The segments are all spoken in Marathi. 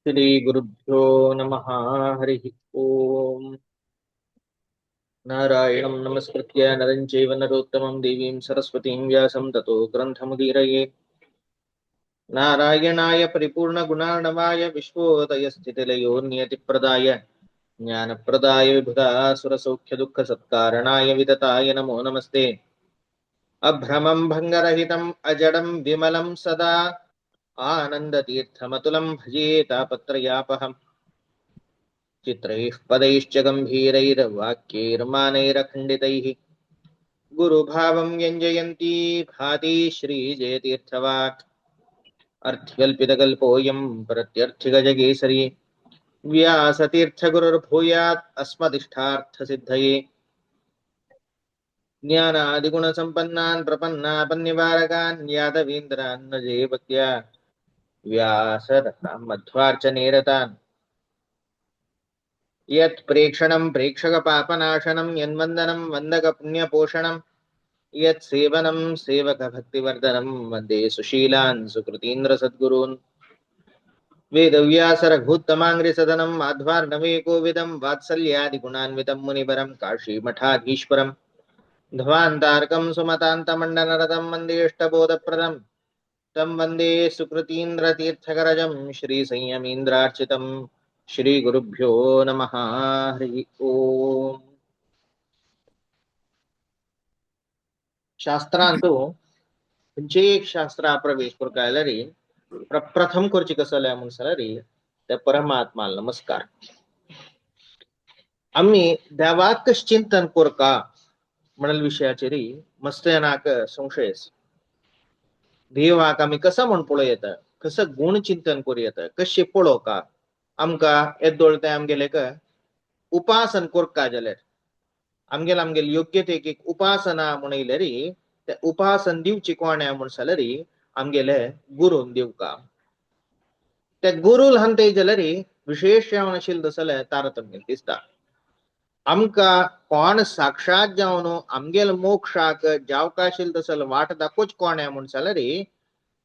श्री गुरुभ्यो नमः। हरि ओम। नारायणं नमस्कृत्य नरं चैव नरोत्तमं देवीं सरस्वतीं व्यासं ततो ग्रन्थमुदीरये। नारायणाय परिपूर्णगुणार्णवाय विश्वोदयस्थितिलयो नियतिप्रदाय ज्ञानप्रदाय विबुधासुरसौख्यदुःखसत्कारणाय वितताय नमो नमस्ते। अभ्रमं भङ्गरहितम् अजडं विमलं सदा आनन्दतीर्थमतुलं भजे तापत्रयापहम्। चित्रैः पदैश्च गम्भीरैर्वाक्यैर्मानैरखण्डितैः गुरुभावं व्यञ्जयन्ती भाति श्रीजयतीर्थवाक्। अर्थ्यल्पितकल्पोऽयं प्रत्यर्थिगजकेसरी व्यासतीर्थगुरुर्भूयात् अस्मदिष्टार्थसिद्धये। ज्ञानादिगुणसम्पन्नान् प्रपन्नापन्निवारकान् यादवीन्द्रान् नजे भक्त्या व्यासरतां मध्वार्चनेरतान् यत्प्रेक्षणं प्रेक्षकपापनाशनं यन्वन्दनं वन्दकपुण्यपोषणं यत्सेवनं सेवकभक्तिवर्धनं वन्दे सुशीलान् सुकृतीन्द्रसद्गुरून्। वेदव्यासरघुत्तमाङ्घ्रिसदनं माध्वार्णवेकोविदं वात्सल्यादिगुणान्वितं मुनिवरं काशीमठाधीश्वरं ध्वान्तार्कं सुमतान्तमण्डनरतं वन्देष्टबोधप्रदं तं वन्दे सुकृतीन्द्रतीर्थकरजं श्रीसंयमीन्द्रार्चितं। श्रीगुरुभ्यो नमः। हरि ओम. ಶಾಸ್ತ್ರಾಂತೂ खंयचेय शास्त्रा प्रवेश करकायला रे प्रथम करची कसल्या म्हणसला रे त्या परमात्माला नमस्कार. आम्ही देवाक चिंतन करका म्हणाल विषयाचे रे मस्त नाक संशयस. देवाक आम्ही कसं म्हण पळो येतं, कसं गुण चिंतन करू येतं, कशी पळो का आमका येदोळ ते आमगेले का उपासन करका जाल्यार आमगेल योग्य ते एक उपासना म्हणयले रे ते उपासन दिवची कोण्या म्हणसले रे आमगेले गुरून दिवका. त्या गुरु ल्हानते जाल्यार विशेष जावन दसले तारतम्य दिसता. आमका कोण साक्षात जावन आमगेल मोक्षाक जावका दसल वाट दाखोवच कोण्या म्हणसले रे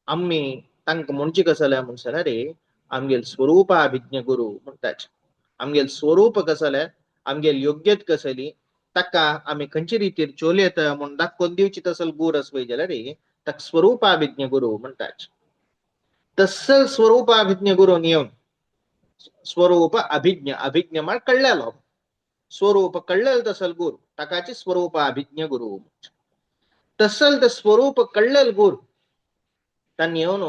आम्ही तांकां म्हणची कसले म्हणसले रे आमगेल स्वरूपाभिज्ञ गुरु म्हणटाच. आमगेल स्वरूप कसले आमगेल योग्यत कसली ताका आम्ही खंयचे रितीर चोलयत म्हण दाखोवन दिवची तसल गुर असवय जाल्यार ताका स्वरूपाभिज्ञ गुरु म्हणटाच. तसल स्वरूपाभिज्ञ गुरून येवन स्वरूप अभिज्ञ अभिज्ञ म्हण कळलेलो स्वरूप कळलेल तसल गुरु ताकाचे स्वरूपाभिज्ञ गुरु. तसल ते स्वरूप कळलेल गुरु तांणी येवन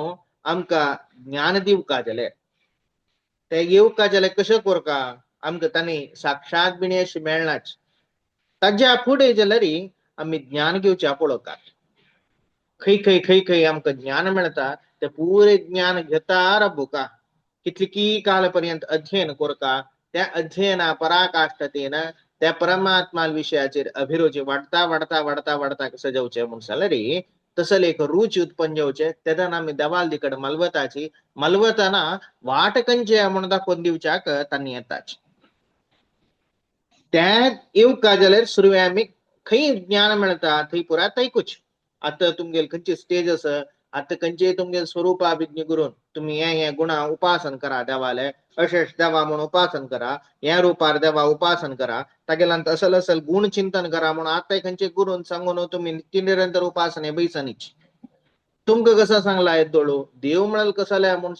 आमकां ज्ञान दिवका जाल्यार ते येवका जाल्यार कशें करका आमकां तांणी साक्षात बिणी अशें मेळनाच. ताज्या फुडें जाल्यार आमी ज्ञान घेवच्या पळोवका. खंय खंय खंय खंय आमकां ज्ञान मेळटा ते पुरे ज्ञान घेता रबुका कितली काल पर्यंत अध्ययन करता त्या अध्ययना पराकाष्ठतेन त्या परमात्मा विशयाचेर अभिरुची वाडता वाडता वाडता वाडता कसं जावचें म्हूण जाल्यार तसल एक रुची उत्पन्न जावचें. तेदान आमी देवाल कडेन मलवताची मलवतना वाट खंयचे म्हूण दाखोवन दिवच्याक तांणी येताच. त्या येवका जाल्यार सुरवें आमी खंय ज्ञान मेळटा थंय पुराय थंयकूच. आतां तुमगेल खंयची स्टेज आसा आता खंयचे तुमगेल स्वरूपाभिज्ञ गुरून तुम्ही हे गुणा उपासन करा देवाले अशेष देवा म्हणून उपासन करा हे रूपार देवा उपासन करा तागेलांत असल असल गुण चिंतन करा म्हणून आता खंयचे गुरून सांगून तुम्ही नित्य निरंतर उपासने बैसनीच. तुमकां कसं सांगला येदोळू देव म्हणाल कसले म्हूण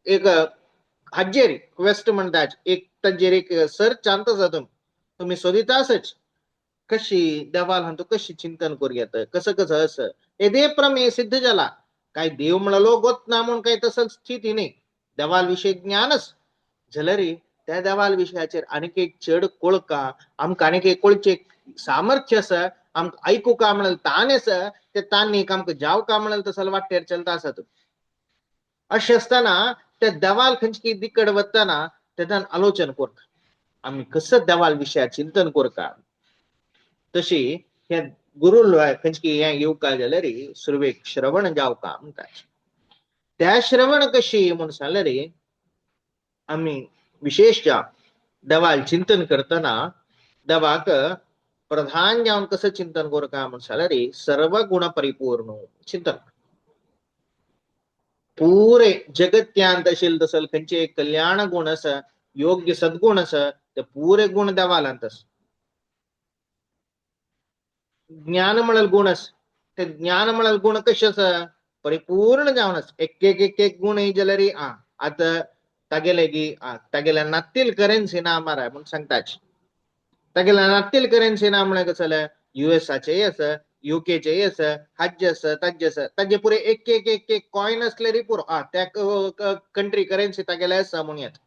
एक हाजेर क्वेस्ट म्हणटाच एक ताजेर एक सर्च चांत आसा तुम्ही सोदितासच कशी देवाल हातूं कशी चिंतन करूं कसं कसं असं हे देव प्रमेय सिद्ध झाला. काय देव म्हणलो गोत ना म्हणून काही तसं स्थिती नाही. देवाल विषयी ज्ञानच जाल्यार त्या देवाल विशयाचेर आनीक एक चड कळका आमकां आनीक एक कळचे सामर्थ्य आसा आमकां आयकुका म्हणाल ताण आसा ते ताण एक आमकां जावका म्हणाल तसल वाटेर चलता आसत. अशें आसतना त्या देवाल खंयची दिकड वतना तेदान आलोचन करता आमी कसं देवाल विशया चिंतन करता. तशी हे गुरु खंयची हे येवका जाल्यार सुरवेक श्रवण जावका म्हणटात. त्या श्रवण कशी म्हूण जाल्यार आमी विशेषतः देवाल चिंतन करतना देवाक प्रधान जावन कसं चिंतन करता म्हूण जाल्यार सर्व गुण परिपूर्ण चिंतन. पुरे जगत्यांत असेल तसल खंयचे कल्याण गुण अस योग्य सद्गुण अस ते पुरे गुण देवालांत आस ज्ञान म्हणाल गुण अस ते ज्ञान म्हणाल गुण कशे आसा परिपूर्ण जावन आस एक एक एक गुण ही जाल्यार आता तागेले गी तागेल्या नातील करेन्सी ना मारा म्हण सांगताच तागेल्या नातील करेन्सी ना म्हण कसं युएसआचे आसा युकेचे आसा हाज्य आसा ताज्य आसा ताजे पुरे एक एक एक एक कॉइन असले रे पुरो त्या कंट्री करेन्सी तागेले आसा म्हणयात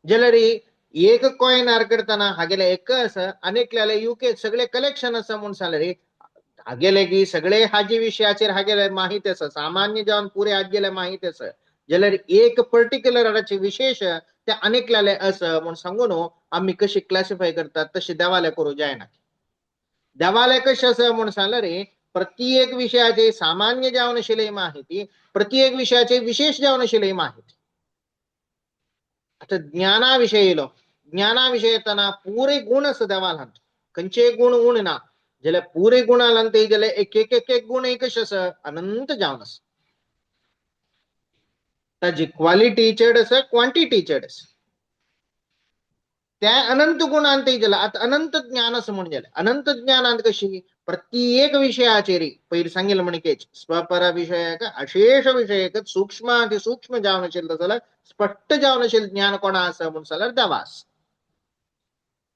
जाल्यार एक कॉइन आर करताना हागेले एक आसा आनीकले युके सगळे कलेक्शन आसा म्हण सांगले रे हागेले की सगळे हाजे विशयाचेर हागेले माहिती आसा सामान्य जावन पुरे हागेले माहिती आसा जाल्यार एक पर्टिक्युलर हाचे विशेष त्या अनेकले आसा म्हण सांगून आम्ही कशी क्लासिफाय करतात तसे देवाले करू जायना देवाले कशे आसा म्हण सांगले रे प्रत्येक विषयाचे सामान्य जावन आशिल्ली माहिती प्रत्येक विषयाचे विशेष जावन आशिल्ली माहिती आता ज्ञानाविषयी येयलो ज्ञानाविषयी येताना पुरे गुण आसा देवाला खंयचे गुण उण ना जाल्यार पुरे गुणांत जाल्यार एक एक एक एक गुण कशे आसा अनंत जावन आसा ताजी क्वालिटी चड आसा क्वांटिटी चड आसा त्या अनंत गुणांत जाल्यार आता अनंत ज्ञान असं म्हणजे अनंत ज्ञानांत कशी प्रत्येक विषयाचेर पयर सांगितलं म्हणजे स्वपर विषयक अशेष विषयक सूक्ष्म अतिसूक्ष्म जावन आशिल्लो जाल्यार स्पष्ट जावन आशिल्लें ज्ञान कोणा आसा म्हण जाल्यार देवास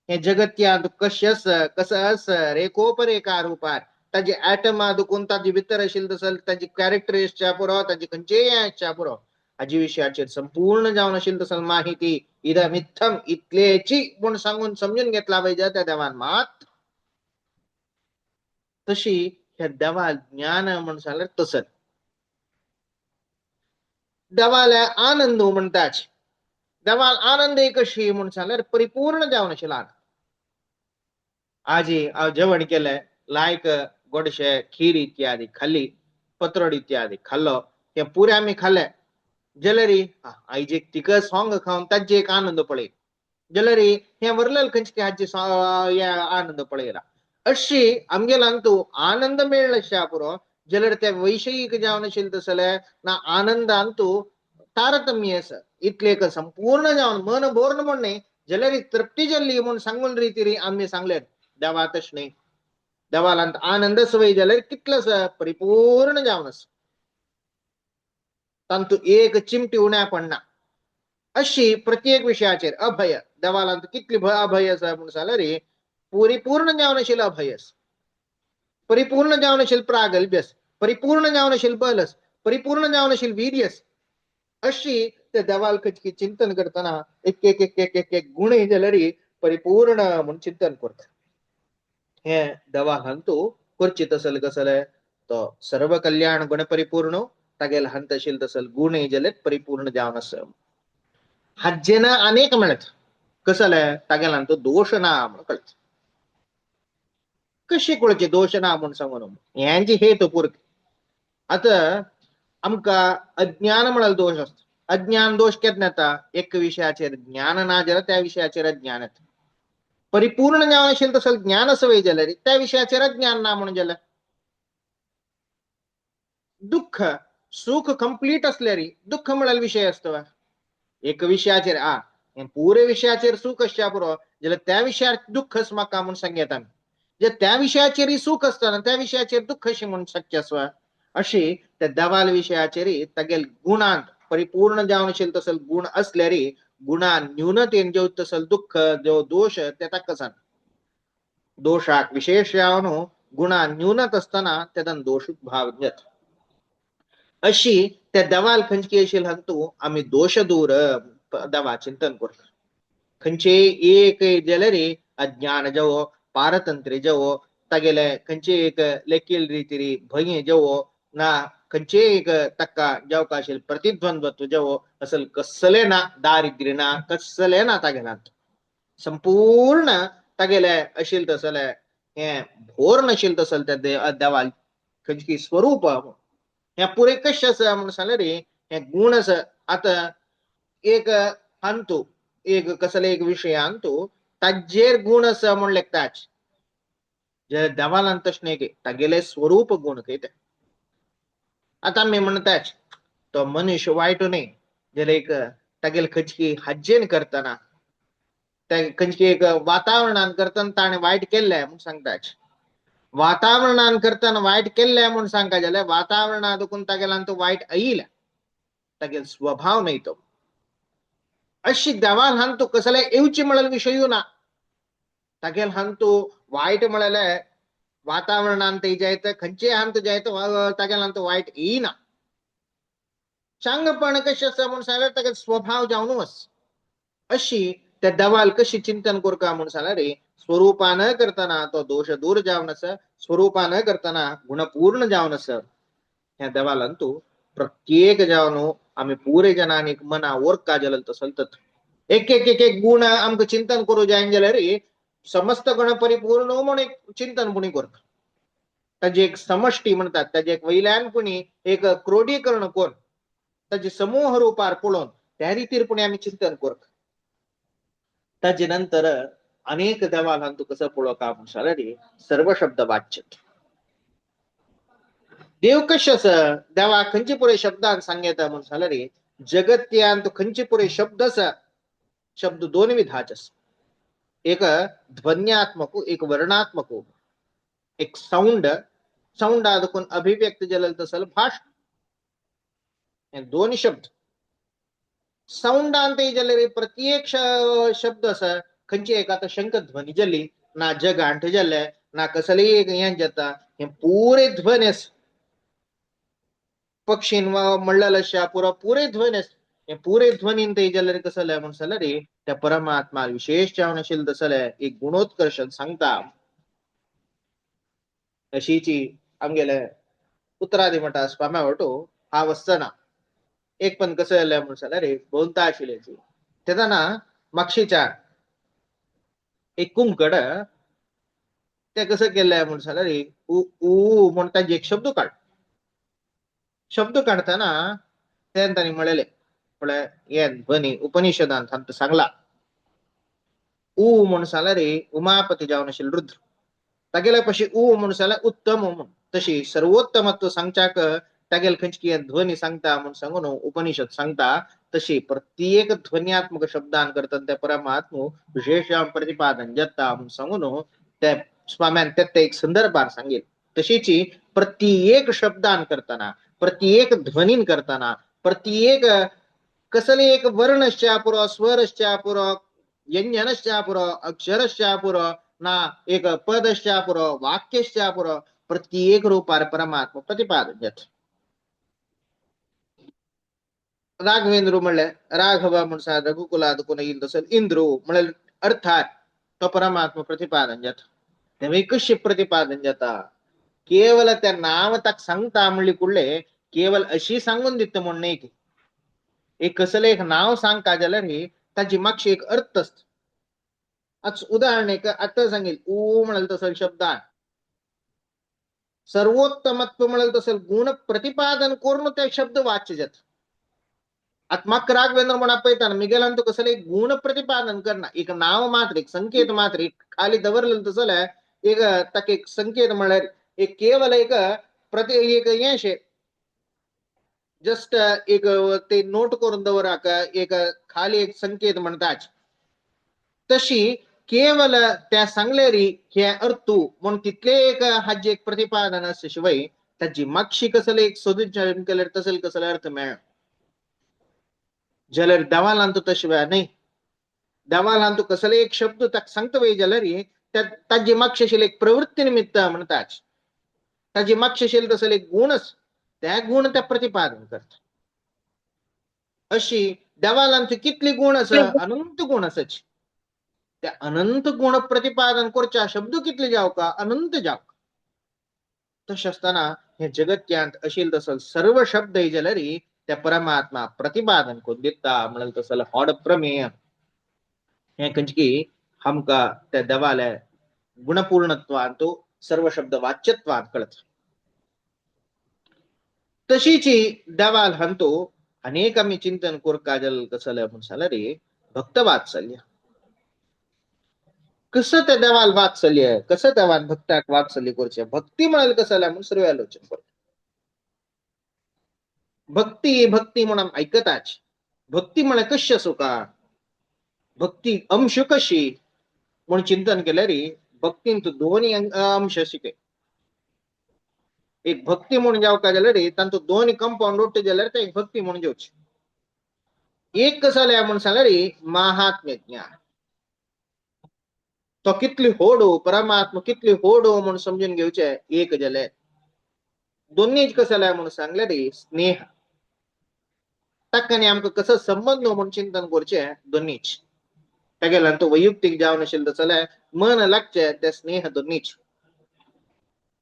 हे जगत्यांत कशें आसा कसं आसा रेखोपरेखा रुपार ताजे ऍटमा दुखून ताजे भितर आशिल्लो तसं ताजी कॅरेक्टरिस्टच्या पुरो ताजी खंयचेय याच्या पुरो हाजे विशयाचेर संपूर्ण जावन आशिल्ली तसं माहिती इदम इत्थम इतलेची म्हण सांगून समजून घेतला पाहिजे त्या देवान मात तशी ह्या देवा ज्ञान म्हण सांगल्यार तसं देवाला आनंद म्हणटाच देवाल आनंद कशी म्हण सांगल्यार परिपूर्ण जावन आशिल्लो आजी जेवण केलें लायक गोडशे खीर इत्यादी खाल्ली पत्रड इत्यादी खाल्लो हे पुरे आम्ही खाल्ले जाल्यार आयज एक तिखट सॉंग खावन ताजे एक आनंद पळय जाल्यार हे वरलेल खंयचे हाचे आनंद पळयला अशी आमगेल्यान तू आनंद मेळ्ळशा पुरो जाल्यार त्या वैषयिक जावन आशिल्लें तसले ना आनंदान तू तारतम्य आसा इतले संपूर्ण जावन मन बोर्न म्हणणे जाल्यार तृप्ती जाल्ली म्हूण सांगून रीती आम्ही सांगले देवा तश न्ही देवालांत आनंद सवय जाल्यार कितलो परिपूर्ण जावन आसा तांतू एक चिमटी उण्या पडना अशी प्रत्येक विषयाचेर अभय देवालांत कितली अभय आसा म्हूण सांगल्यार परिपूर्ण जावन आशिल्लो अभय आसा परिपूर्ण जावन आशिल्लो प्रागल्भ्यस परिपूर्ण जावन आशिल्लो बलस परिपूर्ण जावन आशिल्लो वीर्यस अशी त्या देवाल खंयची चिंतन करतना एक एक एक एक एक एक गुण जाल्यार परिपूर्ण म्हूण चिंतन करता हे देवालांतू करचीत आसले कसले तो सर्व कल्याण गुण परिपूर्ण तागेले हंत आशिल्लो तसले गुण जाल्यार परिपूर्ण जावन आसा हाजेन अनेक म्हणत कसले तागेलांतू दोष ना म्हण कळत कशी कळचे दोष ना म्हण सांगून यांची हेतू पुरक आता आमकां अज्ञान म्हणाल दोष असता अज्ञान दोष केन्ना येता एक विशयाचेर ज्ञान ना जाल्यार त्या विशयाचेर अज्ञान येता परिपूर्ण जावन आशिल्लो तसलो ज्ञान सवय जाल्यार त्या विशयाचेर ज्ञान ना म्हणून जाल्यार दुःख सुख कंप्लीट असल्यार दुःख म्हणाल विषय असतो एक विशयाचेर पुरे विशयाचेर सुख आसच्या पुरो जाल्यार त्या विशयार दुःखच म्हाका म्हूण सांगेत आमी जे त्या विशयाचेर सुख असताना त्या विशयाचेर दुःख अशी म्हणून शक्य आसवा अशी त्या देवाल विशयाचेर तागेल गुणांत परिपूर्ण जावन आशिल्लो तसलो गुण असल्यार गुणान न्यूनतेन जो तसलो दुःख जो दोष ते ताका सांग दोषाक विशेष जावन गुणान न्यूनत असताना तेदन दोष भाव घेत अशी त्या देवाल खंयची आशिल्लो तू आम्ही दोष दूर देवा चिंतन करता खंयचे एक जाल्यार अज्ञान जावो पारतंत्र्य जावो तागेले खंयचे एक लेखील रीती भंय जावो ना खंयचे एक ताका जावका आशिल्ले प्रतिद्वंद्वत्व जावो असल कसले ना दारिद्र्य ना कसले ना तागेलांत संपूर्ण तागेले आशिल्ले तसले हे भोर नाशिल्ले तसले त्या देवाल खंयची स्वरूप हे पुरे कशे आसा म्हण सांगल्यार हे गुण आसा आता एक हांतू एक कसले एक विशयान तू ताजेर गुण आसा म्हण लेखताच जे देवालांत तशें न्ही तागेले स्वरूप गुण ते आता आमी म्हणटाच तो मनुष्य वाईट नाही ज्याला एक तागेल खचकी हज्जेन करताना त्या खंयची एक वातावरणान करताना ताणे वाईट केल्ले म्हणून सांगताच. वातावरणान करताना वाईट केल्ले म्हणून सांगता जाल्यार वातावरणा देखून तागेला तो वाईट येईल तागेल स्वभाव नाही तो अशी देवान हान तू कसले येवची म्हणल्यार विषय ना तागेल हान तू वाईट म्हळ्यार वातावरणान ते जायत खंयचे हान तू जायत तागेल हान तू वाईट येईना चांगपण कशें आसा म्हणून सांगल्यार तागेलो स्वभाव जावनूच अशी त्या देवाल कशी चिंतन करता म्हणून सांगल्यार रे स्वरूपा न करताना तो दोष दूर जावन आसा स्वरूपा न करताना गुणपूर्ण जावन आसा ह्या देवालान तू प्रत्येक जावन आम्ही पुरे जनांनी मना ओर्का जाल्यार तसं तत एक एक एक एक गुण आमकां चिंतन करू जाय जाल्यार समस्त गण परिपूर्ण म्हणून एक चिंतन कोणी करता ताजी एक समष्टी म्हणतात ताजे एक वयल्यान कोणी एक क्रोडीकरण कोण ताजे समूह रुपार पळोवन त्या रितीर कोणी आम्ही चिंतन करता ताजे नंतर अनेक देवालान तू कसं पळोवता म्हणून सांगल्यार सर्व शब्द वाच्य देव कशें आसा देवा खंयचे पुरे शब्दान सांगता म्हणून सांगल्यार जगत्यान तो खंयचे पुरे शब्द आसा शब्द दोन विधाचे आसा एक ध्वन्यात्मक एक वर्णात्मक एक साऊंड देखून अभिव्यक्त जालें तसं भाषण हे दोन शब्द साऊंडान ते जाल्यार प्रत्येक शब्द आसा खंयची एक आतां शंखध्वनी जाली ना जग आंठ जाल्ले ना कसले एक हें जाता हे पुरे ध्वनी आसा पक्षीन म्हणलेलो आसा पुरो पुरे ध्वनी आसा हे पुरे ध्वनीन ते जाल्यार कसं जालें म्हणून सांगल्यार त्या परमात्मा विशेष जावन आशिल्लें तसलें एक गुणोत्कर्शन सांगता अशीची आमगेले उतरादी मठा स्वाम्या वटो हांव आसतना एक पण कसं जालें म्हणून सांगल्यार भोंवता आशिल्ले तेन्ना म्हापशेच्यान एक कुंकड ते कसं केलें म्हणून सांगल्यार ऊ ऊ म्हणून ताजे एक शब्द काढताना तें तांणी म्हळेलें म्हळ्यार हे ध्वनी उपनिषदान तांकां सांगला ऊ म्हणून सांगल्यार उमापती जावन आशिल्लो रुद्र तागेले पशी ऊ म्हणून सांगल्यार उत्तम म्हणून तशी सर्वोत्तमत्व सांगच्याक तागेल खंयची ध्वनी सांगता म्हणून सांगून उपनिषद सांगता तशी प्रत्येक ध्वन्यात्मक शब्दान करता त्या परमात्म विशेष प्रतिपादन जाता म्हणून सांगून त्या स्वाम्यान ते एक संदर्भार सांगेल तशीची प्रत्येक शब्दान करताना प्रत्येक ध्वनीन करताना प्रत्येक कसले एक वर्णश्चा पुरो स्वरश्चा पुरो व्यंजनश्चा पुरो अक्षरश्चा पुरो ना एक पदश्चा पुरो वाक्यश्चा पुरो प्रत्येक रूपार परमात्मा प्रतिपादन जाता राघवेंद्र म्हणल्यार राघव म्हणून रघुकुलाद कोण येईल तसं इंद्रू म्हणल्यार अर्थात तो परमात्मा प्रतिपादन जाता तेव्हा कशें प्रतिपादन जाता केवल त्या नाव ताक सांगता म्हणली कुडले केवल अशी सांगून दिता म्हण न्ही एक कसले एक नाव सांगता जाल्यार ताची मागची एक अर्थ आसता आज उदाहरण एक आतां सांगेल ऊ म्हणाल तसं शब्दान सर्वोत्तमत्व म्हणाल तसं गुण प्रतिपादन करून ते शब्द वाच्य जाता आता म्हाका राघवेंद्र म्हणून आपयताना मिगेलान तो कसले एक गुण प्रतिपादन करना एक नाव मात्र एक संकेत मात्र एक खाली दवरलेलं तसं एक ताका एक संकेत म्हळ्यार एक केवल एक एक हें शे जस्ट एक ते नोट करून दवराक एक खाली एक संकेत म्हणटाच तशी केवल त्या सांगल्यार हे अर्थ म्हणून तितले एक हाजे एक प्रतिपादन आसता शिवाय ताची मागशी कसले एक सोदून केल्यार तसले कसले अर्थ मेळना जाल्यार देवालान तू तशें न्ही देवालान तू कसले एक शब्द ताका सांगता वय जाल्यार ताजी मागशी आशिल्ले एक प्रवृत्ती निमित्त म्हणटाच ताजी मागशी आशिल्ले तसले एक गुण त्या गुण त्या प्रतिपादन करता अशी देवालान तू कितली गुण आसा अनंत गुण आसाची त्या अनंत गुण प्रतिपादन करच्या शब्द कितले जावका अनंत जावका तशें आसतना हे जगत्यांत आशिल्ले तसं सर्व शब्द जाल्यार त्या परमात्मा प्रतिपादन करून दिता म्हणाल तसं होड प्रमेय हे खंयची आमकां त्या देवाल्या गुणपूर्णत्वान तो सर्व शब्द वाच्यत्वान कळत तशीची देवाल हंतो अनेक आम्ही चिंतन करता जाल्यार कसं म्हणून सांगल्यार भक्त वात्सल्य कसं त्या देवाल वात्सल्य कसं देवान भक्ताक वात्सल्य करचे भक्ती म्हणाल कसं म्हणून सर्व आलोचन करता भक्ती भक्ती म्हणून ऐकताच भक्ती म्हणे कशी असो का, भक्ती अंश कशी म्हणून चिंतन केलं रे. भक्तींत दोन्ही अंश शिके. एक भक्ती म्हणून जाव का जाल्यार रे तांचो दोन्ही कंपाऊंड उठ्ठे जाल्यार ते एक भक्ती म्हणून जेवची. एक कसं जाल्यार म्हणून सांगल्यार रे महात्म्य ज्ञान. तो कितली होडो परमात्मा कितली होडो म्हणून समजून घेवचे एक जाल्यार. दोन्हीच कसं जाल्यार म्हणून सांगल्यार रे स्नेह. ताका आमकां कसो संबंध म्हणून चिंतन करचें दोन्हीच. तेगेला तो वैयक्तीक जावन आशिल्लो जाल्यार मन लागचे ते स्नेह दोन्हीच.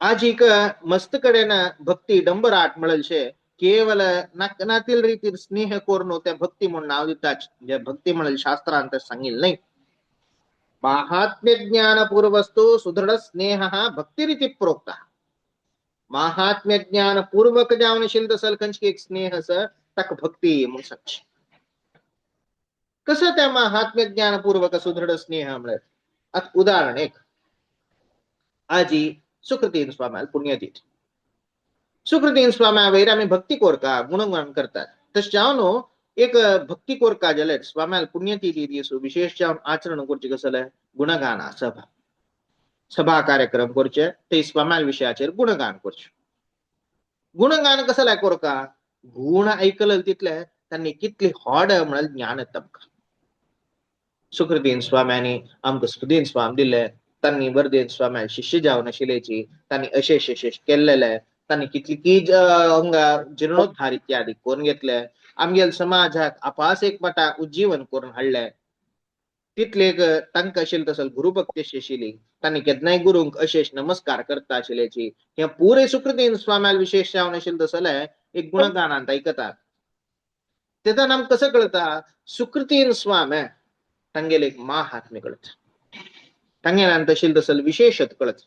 आज एक मस्त कडेन भक्ती डंबराट म्हणलशे केवल नातील रीतीर स्नेह करून त्या भक्ती म्हणून नाव दिताच. जे भक्ती म्हणल शास्त्रांत सांगिल्लें नाही. महात्म्य ज्ञान पूर्वस्तु सुदृढ स्नेह भक्ती रीती प्रोक्ता. महात्म्य ज्ञान पूर्वक जावन आशिल्लो तसल खंयची एक स्नेह ताका भक्ती म्हणून सांगचे. कसं त्या महात्म्य ज्ञान पूर्वक सुदृढ स्नेह म्हळ्यार आता उदाहरण एक. आजी सुकृतीन स्वाम्याल पुण्यतीत. सुकृतीन स्वाम्या वयर आमी भक्ती कोरता गुणगान करतात. तशें जावन एक भक्ती कोरता जाल्यार स्वाम्याल पुण्यतिथी विशेष जावन आचरण करचे कसं जाल्यार गुणगान सभा. सभा कार्यक्रम करचे ते स्वाम्याल विशयाचेर गुणगान करचे. गुणगान कसं जाल्यार कोरता गुण ऐकलं तितले त्यांनी कितली होड म्हळ्यार ज्ञान तांकां. सुकृतीन स्वाम्यांनी आमकां सुदीन स्वाम दिले. तांणी वर्देन स्वाम्याल शिष्य जावन आशिल्लेची तांणी अशेश अशेश केल्लेले. तांणी कितली की अंगार जीर्णोद्धार इत्यादी करून घेतले. आमगेल समाजाक अपास एक मटा उज्जीवन करून हाडले. तितलेक तांकां आशिल्ली तसली गुरुभक्ती आशिल्ली. तांणी केन्नाय गुरूंक अशेश नमस्कार करता आशिल्ल्याची हे पुरे सुकृतीन स्वाम्याल विशेष जावन आशिल्लो तसले एक गुणगानांत ऐकतात. तेतून आमकां कसं कळटा सुकृतीन स्वाम्या तांगेले एक महात्म्य कळत. तांगेल्यान तशिल्लो तसल विशेषत कळत.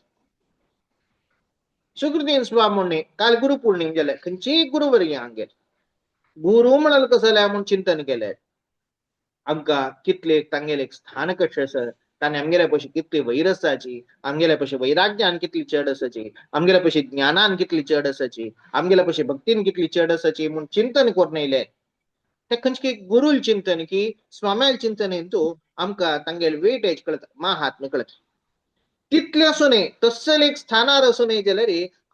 सुकृतीन स्वाम म्हणणे काल गुरुपौर्णिमा जाल्यार खंयचीय गुरुवर्य हांगेर गुरु म्हणाल कसं जाल्यार म्हणून चिंतन केलें. आमकां कितले तांगेले स्थान कशें आसा. ताणें आमगेल्या पयशी कितली वैर आसाची. आमगेल्या पयशी वैराग्यान कितली चड आसाची. आमगेल्या पयशी ज्ञानान कितली चड आसाची. आमगेल्या पयशी भक्तीन कितली चड आसाची म्हूण चिंतन करून येयलें. ते खंयचे गुरुल चिंतन की स्वाम्याल चिंतन हेतू आमकां तांगेले वेटेज कळत महात्म्य कळत. तितले आसूं नये तसल एक स्थानार आसूं नये जाल्यार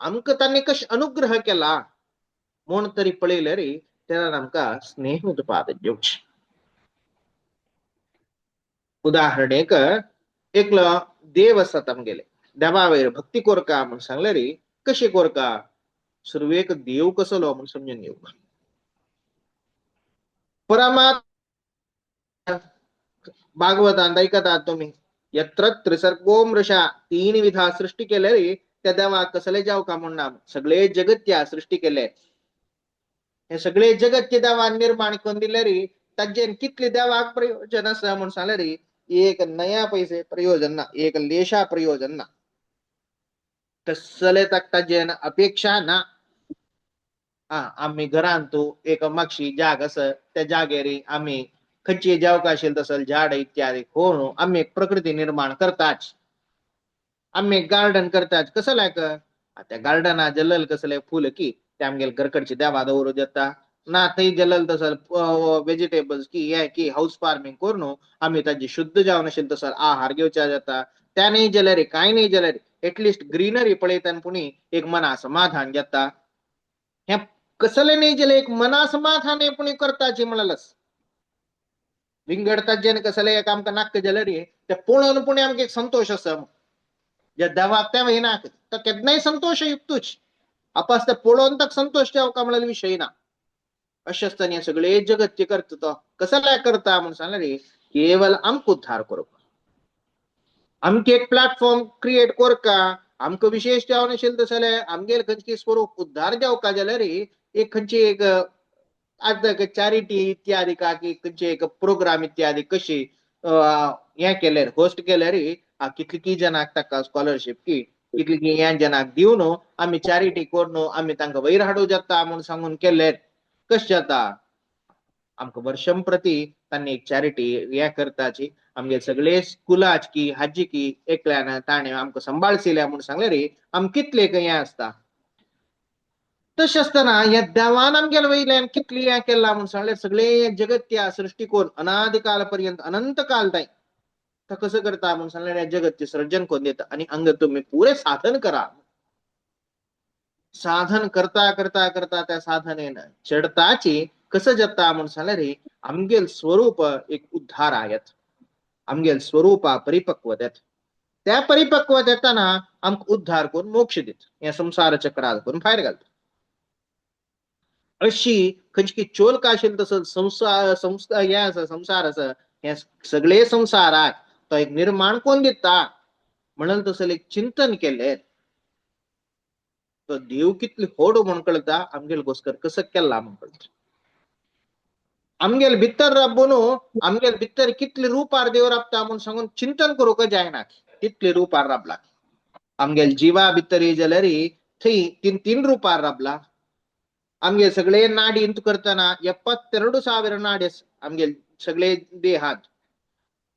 आमकां तांणी कशें अनुग्रह केला म्हूण तरी पळयल्यार तेन्ना आमकां स्नेह उत्पादन जेवचें. उदाहरण एकलो देव आसा तामगेले देवा वयर भक्ती कोरका म्हूण सांगल्यार कशी कोरका सुरवेक देव कसलो म्हूण समजून घेवका. परमात्मा भागवतांत ऐकतात तुमी यत्र त्रिसर्गो मृषा 3 विधा सृष्टी केल्यार त्या देवाक कसले जावका म्हूण नाम. सगळे जगत्या सृष्टी केले. हे सगळे जगत्य देवान निर्माण करून दिल्यार ताजेन कितले देवाक प्रयोजन आसा म्हूण सांगल्यार एक नया पैसे प्रयोजन ना. एक लेशा प्रयोजन ना. तसले ताजेन अपेक्षा ना. आम्ही घरांत एक मागशी जाग आसा त्या जागेर आम्ही खंयची जावका आशिल्ली तसल झाड इत्यादी खोवून आम्ही एक प्रकृती निर्माण करताच. आम्ही एक गार्डन करताच कसं लायक त्या गार्डना जल्लल कसले फूल की ते आमगेले घरकडची देवा दवरूं जाता ना. थंय जल्लल तसल वेजिटेबल्स की हे की हाऊस फार्मिंग करून आम्ही ताजी शुद्ध जावन आशिल्लो तसो आहार घेवचा जाता. त्या नाही जाल्यार कांय नाही जाल्यार एटलिस्ट ग्रीनरी पळयतना पुणी एक मना समाधान जाता. हे कसले नाही जाल्यार एक मना समाधान हे पुणी करताची म्हणलास. विंगडतात जेन कसले एक आमकां नाका जाल्यार ते पळोवन पुणी आमकां एक संतोष आसा. जे देवाक ते वयना तो केन्नाय संतोष युक्तूच आपास ते पळोवन ताका संतोष जावका म्हणल्यार विशय ना. अशें आसतना सगळे जगत करता तो कसं करता म्हूण सांगल्यार केवल आमकां उद्धार करप. आमकां एक प्लॅटफॉर्म क्रिएट करका आमकां विशेष जावन आशिल्लो तसले आमगेले खंयचे स्वरूप उद्धार जावका जाल्यार एक खंयची एक चॅरिटी इत्यादी का की खंयचे एक प्रोग्राम इत्यादी कशी हे केल्यार होस्ट केल्यार कितली की जनाक ताका स्कॉलरशीप की कितली की ह्या जनाक दिवन आमी चॅरिटी करून आमी तांकां वयर हाडूं जाता म्हूण सांगून केल्यार कशें जाता. आमकां वर्षं प्रती तांणी एक चॅरिटी हे करताची. आमगे सगळे स्कुलाच की हाजी की एकल्यान ताणें आमकां सांबाळशिल्या म्हूण सांगल्यार आमकां कितले हें आसता. तशें असताना ह्या देवान आमगेल्या वयल्यान कितली हें केलां म्हूण सांगल्यार सगळें जगत त्या सृश्टीकोन अनादि काल पर्यंत अनंत काल ताईं तो कसं करता म्हूण सांगल्यार ह्या जगतचे सर्जन करून दिता आनी हांगा तुम्ही पुरे साधन करा. साधन करता करता करता त्या साधनेन चढताची कसं जाता म्हूण सांगल्यार आमगेल स्वरूप एक उद्धार आयत आमगेल स्वरूपा परिपक्व देत त्या परिपक्व येताना आमकां उद्धार करून मोक्ष दित हे संसार चक्रांत करून भायर घालता. अशी खंयची चोलका आशिल्ली तसो संसार हें आसा संसार आसा हे सगळे संसाराक तो एक निर्माण कोण दिता म्हणून तसं एक चिंतन केलें तो देव कितली व्हड म्हूण कळटा आमगेल घोस्कर कसं केला म्हूण कळटा. आमगेल भितर राबून आमगेल भितर कितले रुपार देव राबता म्हूण सांगून चिंतन करूंक जायना तितले रुपार राबला. आमगेल जिवा भितर जाल्यार थंय तीन तीन रुपार राबला. आमगे सगळे नाडी इंत करतना 72,000 नाडी आमगे सगळे देहात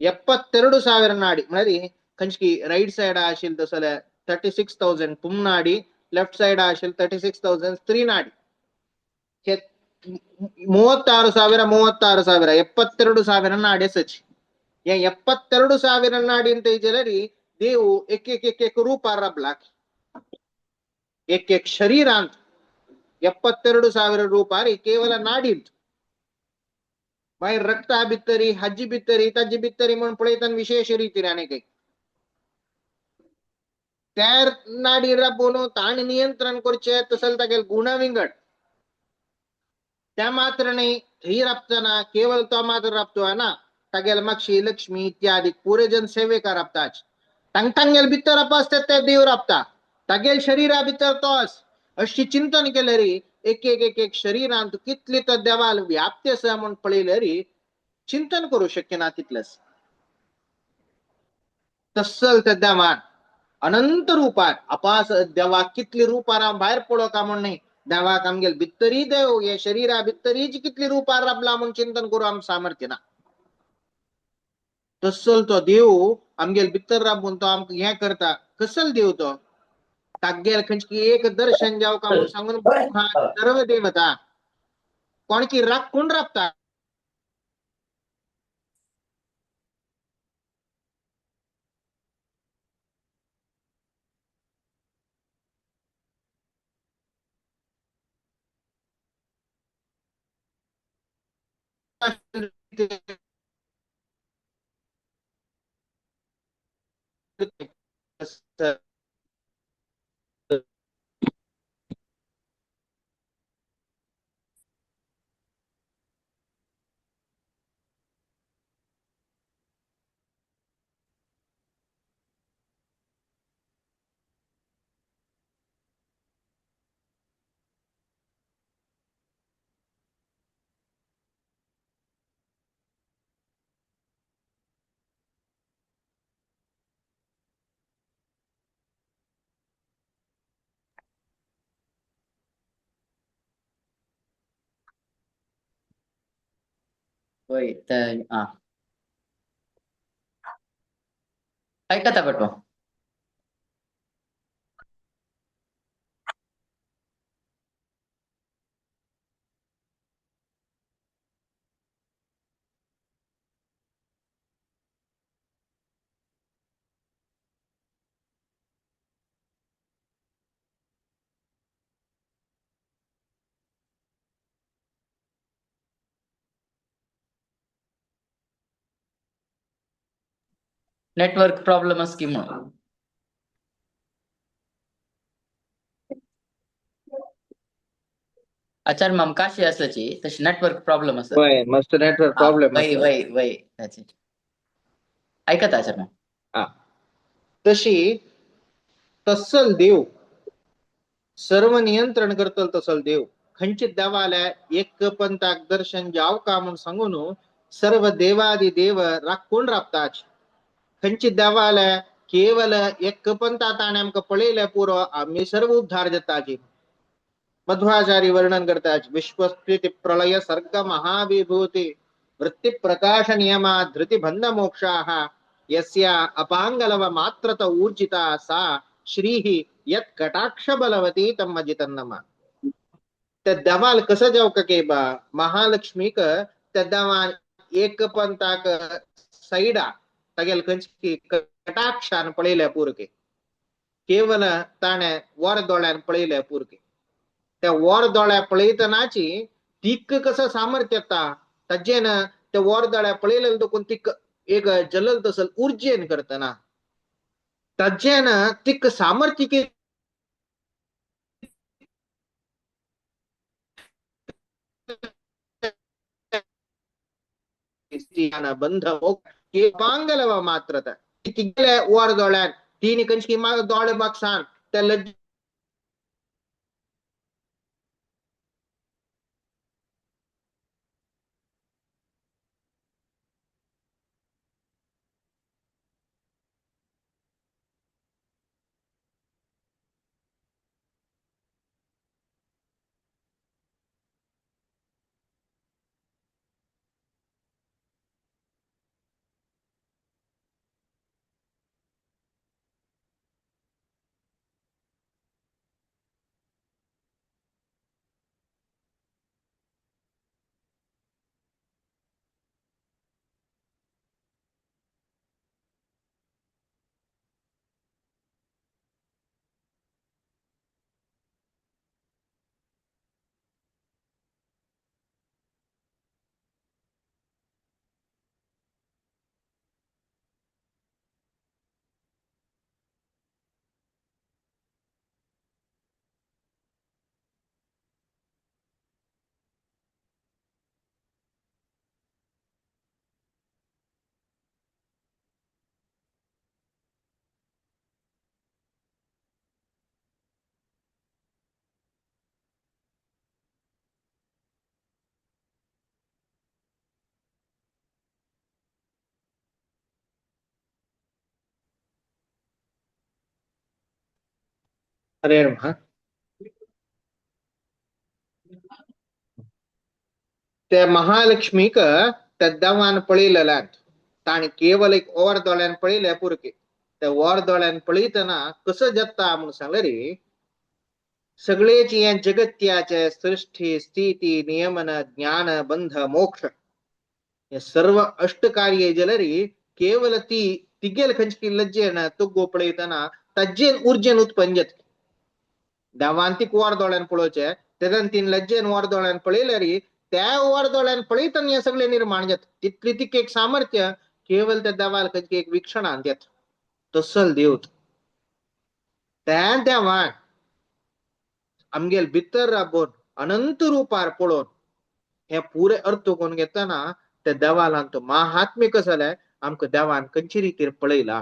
72,000 नाडी म्हळ्यार खंयची रायट सायड आशिल्ली तसो जाल्यार 36,000 पुम नाडी लेफ्ट सायड आशिल्ली 36,000 स्त्री नाडी हे 36,000 72,000 नाडी आसची हे 72,000 नाडी ಅಂತ जाल्यार देव एक एक एक एक रूपार राबला एक एक शरीरांत 72,000 ರೂಪಾರ್ ಕೇವಲ ನಾಡಿಂತ मागीर रक्ता भितरी हाजी भितरी ताजी भितरी म्हणून पळयतना विशेष रितीन आनीक त्या नाडी राबून ताण नियंत्रण करचें तसले तागेले गुण विंगड त्या मात्र न्ही थंय राबतना केवळ तो मात्र राबतो ना तागेले मागशी लक्ष्मी इत्यादी पुरे जन सेवेकार राबताच तांगेले भितर आसता ते देव राबता तागेले शरिरा भितर तोच अशी चिंतन केल्यार एक एक एक एक शरीरांत कितली तो देवाल व्याप्ती आसा म्हूण पळयल्यार चिंतन करू शक्य ना तितलेंच तसल त्या देवान अनंत रुपार अपास देवाक कितली रुपार भायर पडोवं का म्हूण न्ही देवाक आमगेले भितरी देव हे शरिरा भितरी कितली रुपार राबला म्हूण चिंतन करूं आमकां सामर्थ्य ना. तसल तो देव आमगेले भितर राबून तो आमकां हें करता कसल देव तो तागेल खंयची एक दर्शन जावं म्हूण सांगून सर्व देवता कोणकी राखून राबता ऐकता पटवा नेटवर्क प्रॉब्लेम आसा की म्हणून आचार मम काशी आसल्याची तशी नेटवर्क प्रॉब्लेम आसा वय मस्त नेटवर्क प्रॉब्लेम वय वय वय ऐकता आचार मग तशी तसल देव सर्व नियंत्रण करतलो तसल देव खंयची देवालय एक पंथाक दर्शन जाव का म्हूण सांगून सर्व देवादी देव राखून राबताच खंयची देवालय केवल एक पंथा ताणें आमकां पळयलें पुरो आमी सर्व उद्धार जाताची मध्वाचार्य वर्णन करताच विश्वस्थिती प्रलय सर्ग महाविभूती वृत्ति प्रकाश नियमा धृति बंध मोक्षाः यस्या अपांगलव मात्रत ऊर्जिता सा श्रीः यत् कटाक्ष बलवती तम अजितन्नमा त्या देवाल कसं जाव का के बा महालक्ष्मीक त्या देवान एक पण ताक सैडा तगेल कंची कटाक्षान पळयल्या पुरके केवल ताणे वर दोळ्यान पळयल्या पुरके त्या वर दोळ्या पळयतनाची तिक कसं सामर्थ्य येता ताजेन त्या वर दोळ्या पळयलेलं देखून तिक एक जलल तसल ऊर्जेन करतना ताजेन तिक सामर्थ्य बंध पांगलव मात्र तिगले वर दोळ्यान तिने कंची माग दोळे बागसान त्या लज्ज अरे त्या महालक्ष्मीक त्या देवान पळयलेल्यात ताणी केवल एक ओर दोळ्यान पळयल्या पुरके त्या वर दोळ्यान पळयतना कसं जगता म्हणून सांगले रे सगळेच या जगत्याचे सृष्टी स्थिती नियमन ज्ञान बंध मोक्ष हे सर्व अष्टकार्य जलरी केवल ती तिगेल खंचकी लज्जेन तुगो पळयतना तज्जेन ऊर्जेन उत्पन्न जात देवान ती वर दोळ्यान पळोवचे तेदन तीन लज्जेन वर दोळ्यान पळयल्यारी त्या वर दोळ्यान पळयतना हे सगळे निर्माण जात तितली तिक एक सामर्थ्य केवल त्या देवाल खंचकी एक विक्षणान देत तसल देवत त्या देवान आमगेल भितर राबोन अनंत रूपार पळोवन हे पुरे अर्थ कोण घेताना त्या देवालान तो महात्म्य कसले आमकां देवान खंयचे रितीर पळयला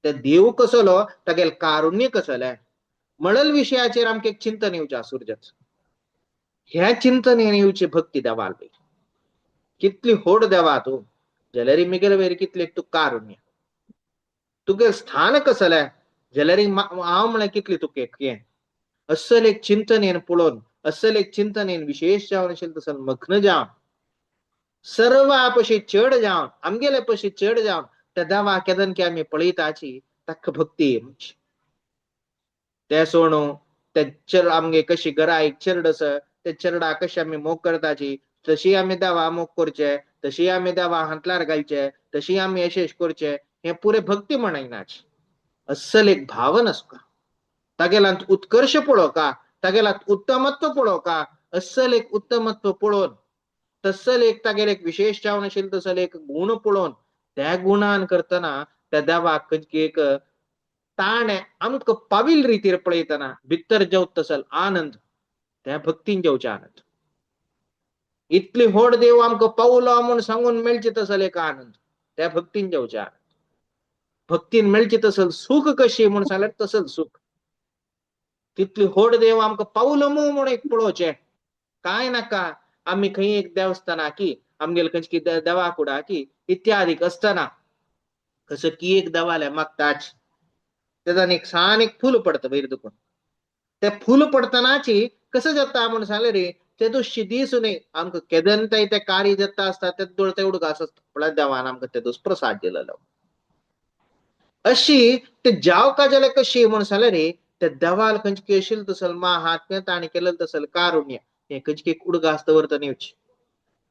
ते देव कसलो तागेल कारुण्य कसले म्हणल विशयाचेर आमकां एक चिंतन येवचें सुरजत ह्या चिंतन येवची भक्ती देवाल कितली होड देवा तू जाल्यार मिगेल वयर कितले तू कारुण्य तुगे स्थान कसले जाल्यार हांव म्हळ्यार कितली तुके असल एक चिंतन येन पळोवन असल एक चिंतन येन विशेष जावन आशिल्लें तसं मग्न जावन सर्व आपशी चड जावन आमगेले पशी चड जावन त्या देवा केदन की आमी पळयताची ताका भक्ती ते सोडू ते आमगे कशी गरायक चरड आसा ते चरडा कशी आमी मोग करताची तशी आमी देवा मोग करचे तशी आमी देवा हातलार घालचे तशी आमी यशेश करचे हे पुरे भक्ती म्हणयनाची अस्सल एक भावन आसता तागेलांत उत्कर्ष पळोवका तागेलांत उत्तमत्व पळोवका अस्सल एक उत्तमत्व पळोवन तसल एक तागेले एक विशेष जावन आशिल्लो तसल एक गुण पळोवन त्या गुणान करतना त्या देवाक एक ताणे आमकां पाविल रितीर पळयतना भितर जेवत तसल आनंद त्या भक्तीन जेवचे आनंद इतली व्हड देव आमकां पावलो म्हूण सांगून मेळचे तसल एक आनंद त्या भक्तीन जेवचे आनंद भक्तीन मेळचे तसल सुख कशी म्हूण सांगल्यार तसल सुख तितली व्हड देव आमकां पावलो म्हूण एक पळोवचें काय नाका आमी खंय एक देवस्थाना की आमगेले खंयची देवा कुडा की इत्यादीक असतना कसं की एक देवाले मागताच तेदान एक सान एक फूल पडता वयर दुखून ते फूल पडतनाची कसं जाता म्हणून सांगले रे ते दुश्य दिसून आमकां केदन ते कार्य जाता आसता ते तेवढं घास आसता म्हळ्यार देवान आमकां ते दुस प्रसाद दिलेलो अशी ते जावका जाल्यार कशी म्हणून सांगले रे त्या देवाल खंयची आशिल तसल महात्म्य ताणी केलेलं तसल कारुण्य हे खंयची उडगास्त वर्तन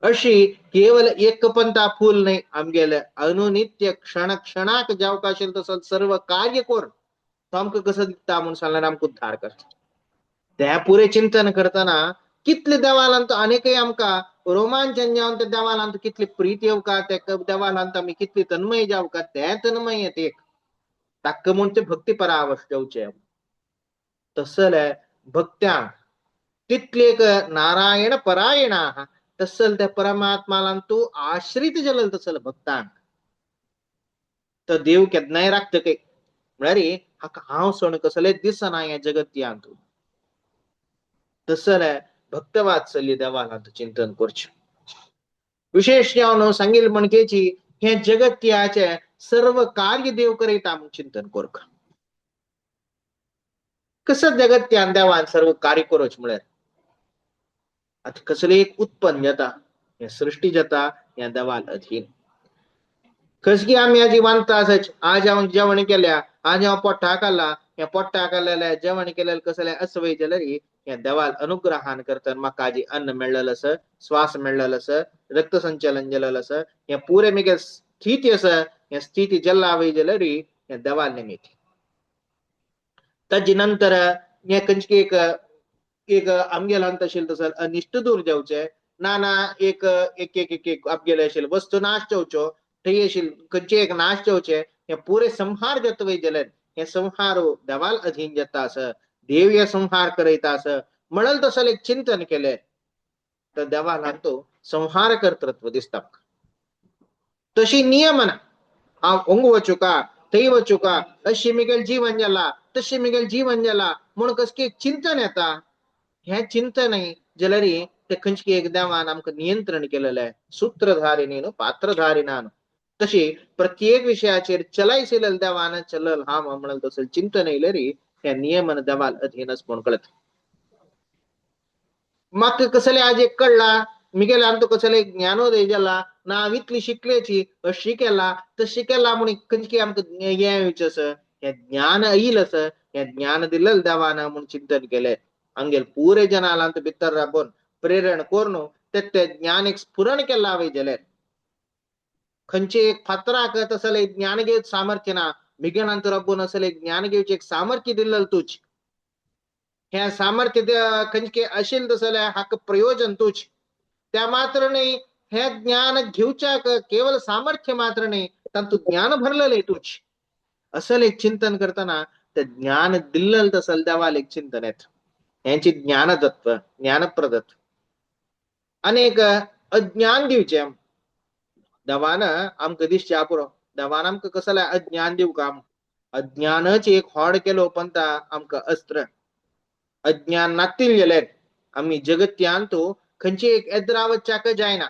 अशी केवळ एक पंता फूल नाही आमगेले अनुनित्य क्षण क्षणाक जावक आशिल तसल सर्व कार्य कोर तो आमकां कसं दिसता म्हणून सांगल्यार आमकां उद्धार करता त्या पुरे चिंतन करतना कितले देवालांत अनेकय आमकां रोमांचन जावन त्या देवालांत कितली प्रीत येवका त्या देवालांत आमी कितली तन्मय जावका ते तन्मयत एक ताका म्हूण ते भक्ती परावश जावचे तसले भक्त्यांक तितलेक नारायण परायणा तसल त्या परमात्मालां तू आश्रित जालें तसल भक्तांक तर देव केन्नाय राखतके म्हळ्यार हाका हांव सण कसले दिसना हे जगत्यांत तसले भक्तवात्सल्य देवालांत चिंतन करचें विशेष जावन सांगिल्ले म्हणकेची हे जगत्याचे सर्व कार्य देव करयता म्हूण चिंतन करक कसं जगत्यान देवान सर्व कार्य करच म्हळ्यार आता कसले एक उत्पन्न जाता हे सृष्टी जाता या देवाल अधीन कसकी आमी हाजी वांता आसच आज हांव जेवण केल्या आज हांव पोट्टा खाल्ला हे पोट्टा खाल्लेले जेवण केलेले कसले असवय जाल्यार या देवाल अनुग्रहान करता म्हाका आजी अन्न मेळलेलं आसा श्वास मेळलेलो आसा रक्त संचलन जालेलं आसा हे पुरे म्हगे स्थिती आसा हे स्थिती जल्ला वय जाल्यार हे देवाल निमित्त ताजे नंतर हे खंयची एक आमगेलांत आशिल्ले तसर अनिश्ट दूर जावचे ना एक एक एक एक आमगेले आशिल्ले वस्तू नाश जावच्यो थंय आशिल्ले खंयचे एक नाश जावचे हे पुरे संहार जाता वय जाल्यार हे संहार देवाल अधीन जाता आसा देव हे संहार करयता आसा म्हणून तसं एक चिंतन केले तर देवालांत तो संहार कर्तृत्व दिसता तशी नियमना हांव हांग वचूं का थंय वचूं का अशी म्हगेलें जीवन जाला तशी म्हगेलें जीवन जाला म्हूण कसकी चिंतन येता हे चिंतनय जाल्यार ते खंयची एक देवान आमकां नियंत्रण केलेलें सूत्रधारिणी न्हू पात्रधारिणा तशी प्रत्येक विशयाचेर चलायशिलेल्या देवान चलल हा म्हणून तसं चिंतन येयल्यार हे नियमन देवाल अधीनच म्हूण कळत म्हाका कसले आज एक कळला मिगेल आमचो कसले ज्ञानोदय जाला ना हांव इतली शिकल्याची अशी केला तशी केला म्हणून खंयची आमकां हें हे ज्ञान येईल आसा हे ज्ञान दिलेलं देवान म्हणून चिंतन केलें आमगेल पुरे जनालांत भितर राबून प्रेरण करून ते ज्ञान एक स्फुरण केला वय जाल्यार खंयचे एक फातराक तसले ज्ञान घेवच सामर्थ्य ना मिगेलांत राबून असले ज्ञान घेवचे एक सामर्थ्य दिलेलं तुझ हे सामर्थ्य खंयचे आशिल्ले तसले हाका प्रयोजन तुझ त्या मात्र नाही हे ज्ञान घेवच्या केवळ सामर्थ्य मात्र नाही तातूंत ज्ञान भरलेले तुझ असं एक चिंतन करताना ते ज्ञान दिल्लेलं तसल देवाल एक चिंतन येत यांची ज्ञानतत्व ज्ञानप्रदत्व अनेक अज्ञान दिवचे देवान आमकां दिसच्या पुरो देवान आमकां कसले अज्ञान दिवं काम अज्ञानच एक व्हड केलो पंता आमकां अस्त्र अज्ञान नातील जाल्यार आमी जगत्यान तो खंयची एक येद्रावच्याक जायना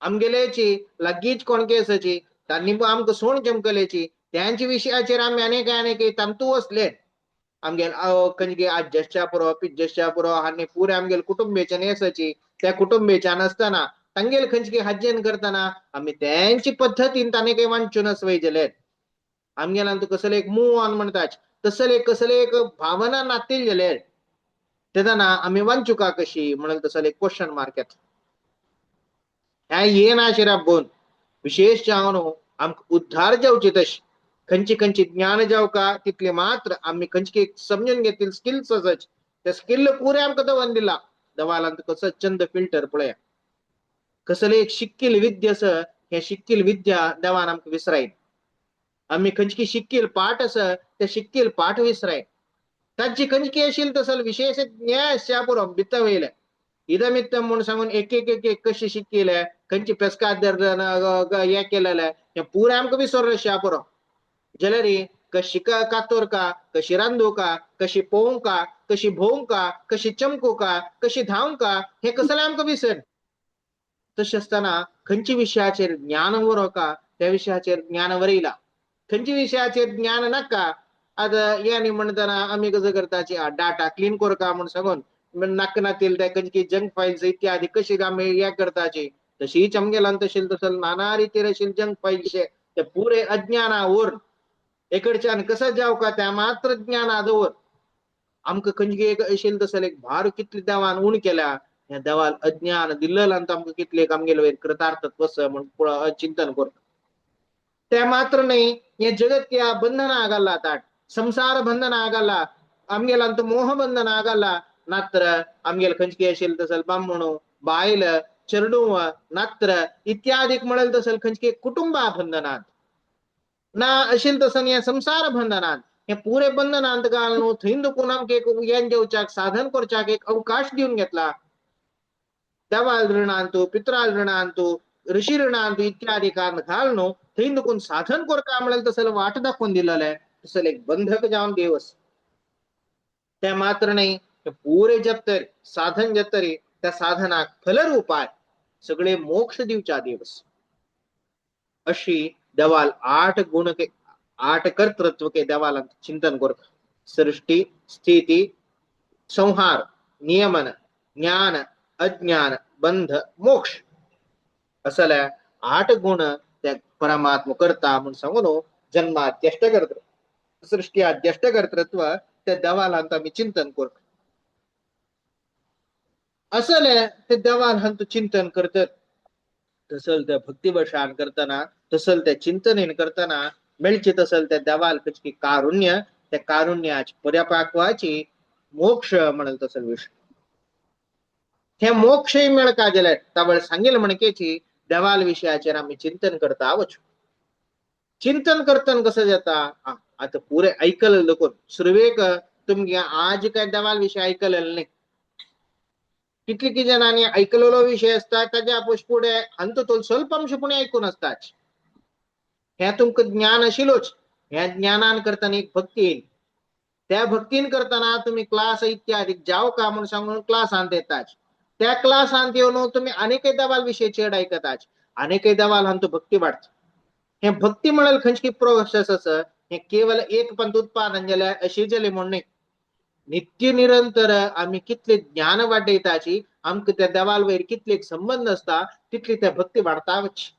आमगेलेची लागींच कोणके आसाची तांणी आमकां सोण चमकलेची त्यांच्या विशयाचेर आमी अनेक तंतू वसले आमगेल खंयचे आज्यश्च्या पुरो पिज्जश्च्या पुरो आनी पुरे आमगेल कुटुंबेच्या नेसाची त्या कुटुंबेच्यान आसतना तांगेल खंयची हज्जन करतना आमी त्यांची पद्दतीन तांणी काही वांचूनच वय जाल्यार आमगेलांत कसले एक मूव ऑन म्हणटात तसले कसले एक भावना नातील जाल्यार तेदना आमी वांचुका कशी म्हणून तसले एक क्वेश्चन मार्क येता ह्या येनाशे राबून विशेष जावन आमकां उद्धार जावचे तशे खंयची ज्ञान जावका तितले मात्र आमी खंयची समजून घेतली स्किल्स आसात ते स्किल पुरे आमकां दवन दिला देवालांत कसो चंद फिल्टर पळया कसले एक शिक्कील विद्या आसा हे शिक्कील विद्या देवान आमकां विसरायन आमी खंयची शिक्कील पाठ आसा ते शिक्कील पाठ विसरायन तांची खंयची आशिल्ली तसल विशेष न्याय आसच्या पुरो भितर वयले इदमित्तम म्हणून सांगून एक कशी शिकिले खंयची पेस्काद हे केलेले हे पुरे आमकां विसरले आसच्या पुरो जाल्यार कशी कातोर का कशी रांदू का कशी पोवंक का कशी भोवंक का कशी चमकू का कशी धांवंक का हे कसले आमकां विसर तशें आसतना खंयच्या विशयाचेर ज्ञान वरो का त्या विशयाचेर ज्ञान वरयला खंयच्या विशयाचेर ज्ञान नाका आतां हे न्ही म्हणटना आमी कसो करताची डाटा क्लीन करता म्हूण सांगून नाका नातील ते खंयची जंक फायल्स इत्यादी कशी आमी हे करताची तशीच आमगेलांत आशिल्ली तसले नाना रितीर आशिल्ले जंक फायल्स ते पुरे अज्ञाना वयर एकडच्यान कसं जाव का त्या मात्र ज्ञान आदवर आमकां खंयची एक अशेल तसं एक भार कितले देवान उण केल्या ह्या देवाल अज्ञान दिल्लेलं आनी आमकां कितले आमगेले वयर कृतार्थत्व म्हण चिंतन करता ते मात्र नाही हे जगत त्या बंधन ಆಗಲ್ಲ ताट संसार बंधन ಆಗಲ್ಲ आमगेलांत मोह बंधन ಆಗಲ್ಲ नात्र आमगेल खंयची असेल तसल बामणो बायल चेरडूव नात्र इत्यादीक म्हणेल तसल खंयची कुटुंबा बंधनात ना असेल तसं या संसार बंधनात हे पुरे बंधनांत घालून थंय दुखून आमकां एक येन जेवच्याक साधन करच्याक एक अवकाश दिवन घेतला देवाल ऋण आणतो पितराल ऋण आणतो ऋषी ऋण आणतो इत्यादी कारण घालून थंय दुखून साधन करता म्हणेल तसं वाट दाखवून दिलेलं तसं एक बंधक जावन देवस ते मात्र नाही पुरे जप्तरी साधन जप्तरी त्या साधनाक फलरूप आहे सगळे मोक्ष दिवच्या दिवस अशी देवाल 8 गुण के 8 कर्तृत्व के देवाला चिंतन कर सृष्टि स्थिति संहार नियमन ज्ञान अज्ञान बंध मोक्ष असल्या 8 गुण त्या परमात्मा करता म्हणून सांगून जन्माध्यष्ट कर्तृत्व सृष्टी अध्यष्ट कर्तृत्व त्या देवाला आम्ही चिंतन करतो असले ते देवाला चिंतन करतात तसल त्या भक्तिवशान करताना तसल त्या चिंतनेन करताना मेळचे तसल त्या देवाल कशी कारुण्य त्या कारुण्याची परिपाकवाची मोक्ष म्हणल तसल विषय हे मोक्षही मेळ का गेले त्यावेळ सांगेल म्हणकेची देवाल विषयाचेर आम्ही चिंतन करता आवच चिंतन करताना कसं जाता आता पुरे ऐकलं देखून सुरवेक तुमगे आज काय देवाल विषय ऐकलेलं नाही कितली की जणांनी ऐकलेलो विषय असता त्याच्या पुढे अंत तो स्वल्प अंश पुणे ऐकून असतात ह्या तुमक ज्ञान आशिलोच ह्या ज्ञानान करताना एक भक्ती येईल त्या भक्तीन करताना तुम्ही क्लास इत्यादी जाव का म्हणून सांगून क्लास आणत येतात त्या क्लास आणत येऊन तुम्ही अनेक देवाल विषय चेड ऐकतात अनेक देवाल आणतो भक्ती वाढत हे भक्ती म्हणाल खंयची प्रोसेस असं हे केवळ एक पंत उत्पादन झाल्या अशी जले म्हणणे नित्य निरंतर आम्ही कितले ज्ञान वाढयताची आमक त्या देवाल वयर कितले संबंध असता तितली त्या भक्ती वाढतावच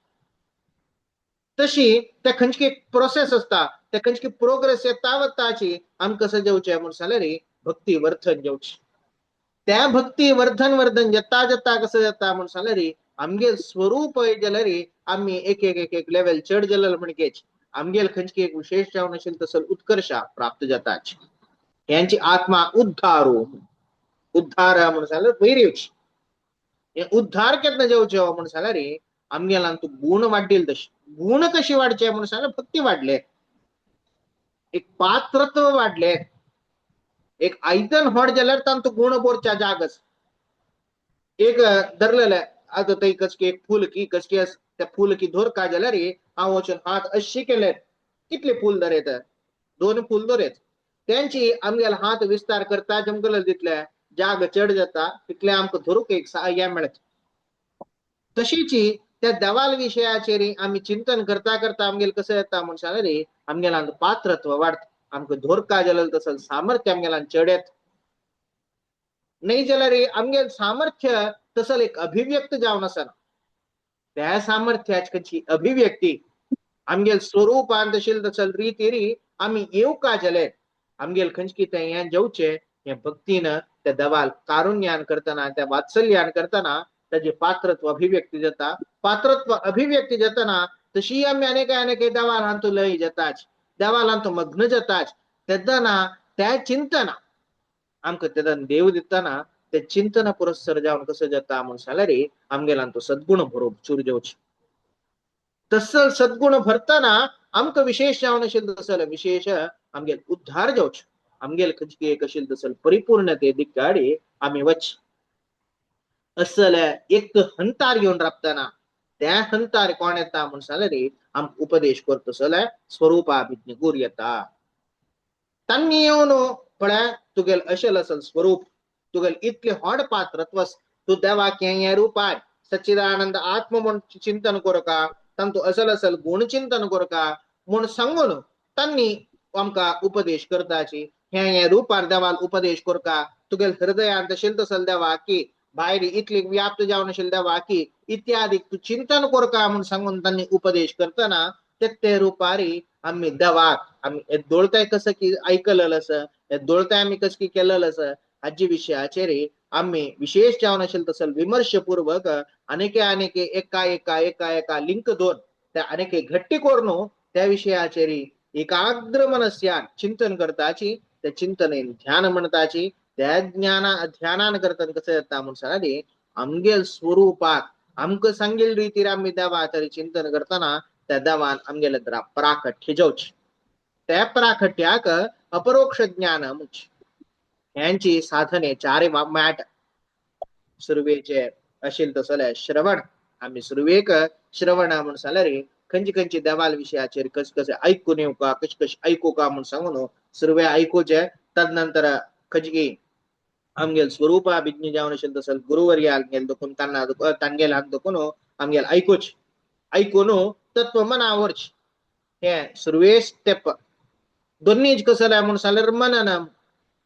तशी त्या खंयची प्रोसेस असता त्या खंयची प्रोग्रेस येतावताची आम कसं जेवचे म्हणून सांगले भक्ती वर्धन जेवची त्या भक्ती वर्धन जता जता कसं जाता म्हणून सांगले आमगे स्वरूप जलरी आम्ही एक एक एक लेवल चढ जलल म्हणकेच आमगेल खंयची एक विशेष जावन असेल तसं उत्कर्षा प्राप्त जाताच यांची आत्मा उद्धारो उद्धार म्हणून सांगले वैर्यच उद्धार केतना जेवचे म्हणून सांगले आमगेला तू गुण वाढतील तशी गुण कशी वाढचे म्हणून सांगले भक्ती वाढले एक पात्रत्व वाढले एक आयतन होड जाल्यार तांतू गुण बोरच्या जागस एक धरलेलं आता ते कसकी एक फूल की कसकी त्या फूल की धोर का जाल्यार हांव वचून हात अशी केले कितले फूल धरयत 2 फूल धरयत त्यांची आमगेला हात विस्तार करता जमगल दितले जाग चढ जाता तितले आमकां धरूक एक सहाय्य मेळत तशीची त्या देवाल विषयाचेर आम्ही चिंतन करता करता आमगेल कसं येता म्हणून सांगले आमगेला पात्रत्व वाढत आमकां धोरका जाल्यार तसं सामर्थ्य आमगेला चढ येत नाही जाल्यार आमगेल सामर्थ्य तसल एक अभिव्यक्त जावन आसना त्या सामर्थ्याची खंयची अभिव्यक्ती आमगेल स्वरूपान तशील तसल रितीरी आम्ही येवका जाल्यार आमगेल खंयची ते हें जेवचे हे भक्तीन त्या देवाल कारुण्यान करताना त्या वात्सल्यान करताना त्याचे पात्रत्व अभिव्यक्ती जाता पात्रत्व अभिव्यक्ती जाताना तशी आम्ही अनेक देवाल हांतू लय जाताच देवाल हांतू मग्न जाताच तेन्ना त्या चिंतना आमकां तेन्ना देव दिताना ते चिंतन पुरस्सर जावन कसं जाता म्हणून सांगल्यार आमगेला तो सद्गुण भरोप चूर जेवचे तसल सद्गुण भरताना आमकां विशेष जावन असेल तसल विशेष आमगेल उद्धार जेवचे आमगेल खंयची एक असेल तसल परिपूर्णते दिकाडी आम्ही वच असल एक हंतार घेऊन राबताना त्या हंतार कोण येता म्हणून सांगल्यार आमकां उपदेश करतसल स्वरूपाभिज्ञ गुर येता तांणी येवन पळय तुगेल अशेल असल स्वरूप तुगेल इतले व्हड पात्रत्वस तू देवाक हे रूपाय सच्चिदानंद आत्म म्हण चिंतन कर का तांतू असल गुण चिंतन कर का म्हूण सांगून तांणी आमकां उपदेश करताची हे रूपार देवाल उपदेश कर का तुगेल हृदयांत असेल तसल देवा की भायर इतली व्याप्त जावन असेल देवा की इत्यादी तू चिंतन कर का म्हणून सांगून तांणी उपदेश करताना ते रूपारी आम्ही देवाक आम्ही दोळताय कसं की ऐकलेलं असं दोळताय आम्ही कसं की केलेलं असं हाजी विशयाचेर आम्ही विशेष जावन असेल तसं विमर्शपूर्वक अनेके एका लिंक दोन त्या अनेके घट्टी करून त्या विषयाचेर एकाग्र मनस्यान चिंतन करताची त्या चिंतनेन ध्यान म्हणताची त्या ध्यानान करता कसं येता म्हणून सांगली आमगेल स्वरूपात आमक सांगेल रीतीर आम्ही देवा तरी चिंतन करताना त्या देवान आमगेले प्राकट्य जावचे त्या प्राकट्याक अपरोक्ष ज्ञान म्हणचे यांची साधने चारे मॅट सुरवेचे असेल तसले श्रवण आम्ही सुरवेक श्रवण म्हणून सांगले खंयची देवाल विषयाचेर कसे ऐकून येऊ का कशी ऐकू का म्हणून सांगून सुरवे ऐकूचे तदनंतर खंयची आमगेल स्वरूप अभिज्ञ जावन असेल तसं गुरुवर्याल गेल दुखून त्यांना तांगेल हात दुखून आमगेल ऐकूच ऐकून तत्व मनावरच हे सुरवे स्टेप दोन्हीच कसं म्हणून सांगल्यार मनन